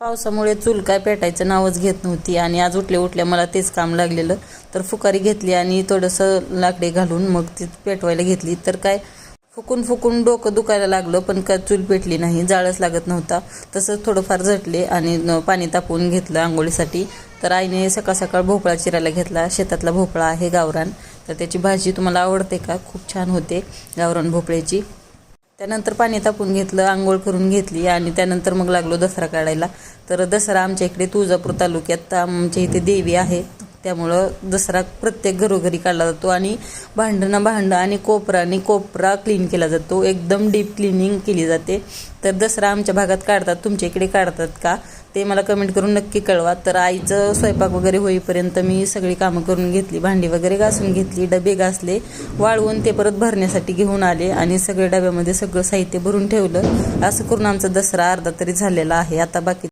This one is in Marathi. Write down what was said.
पावसामुळे चूल काय पेटायचं नावच घेत नव्हती आणि आज उठल्या उठल्या मला तेच काम लागलेलं. तर फुकारी घेतली आणि थोडंसं लाकडे घालून मग ती पेटवायला घेतली. तर काय फुकून फुकून डोकं दुखायला लागलं, पण काय चूल पेटली नाही, जाळच लागत नव्हता. तसंच थोडंफार झटले आणि पाणी तापवून घेतलं आंघोळीसाठी. तर आईने सकाळ सकाळ भोपळा चिरायला घेतला. शेतातला भोपळा आहे गावरान. तर त्याची भाजी तुम्हाला आवडते का? खूप छान होते गावरान भोपळ्याची. त्यानंतर पाणी तापून घेतलं, अंघोळ करून घेतली आणि त्यानंतर मग लागलो दसरा काढायला. तर दसरा आमच्या इकडे तुळजापूर तालुक्यात आमच्या इथे देवी आहे, त्यामुळं दसरा प्रत्येक घरोघरी काढला जातो आणि भांडं आणि कोपरा क्लीन केला जातो. एकदम डीप क्लिनिंग केली जाते. तर दसरा आमच्या भागात काढतात, तुमच्या इकडे काढतात का ते मला कमेंट करून नक्की कळवा. तर आईचं स्वयंपाक वगैरे होईपर्यंत मी सगळी कामं करून घेतली, भांडी वगैरे घासून घेतली, डबे घासले, वाळवून ते परत भरण्यासाठी घेऊन आले आणि सगळ्या डब्यामध्ये सगळं साहित्य भरून ठेवलं. असं करून आमचा दसरा अर्धा तरी झालेला आहे. आता बाकी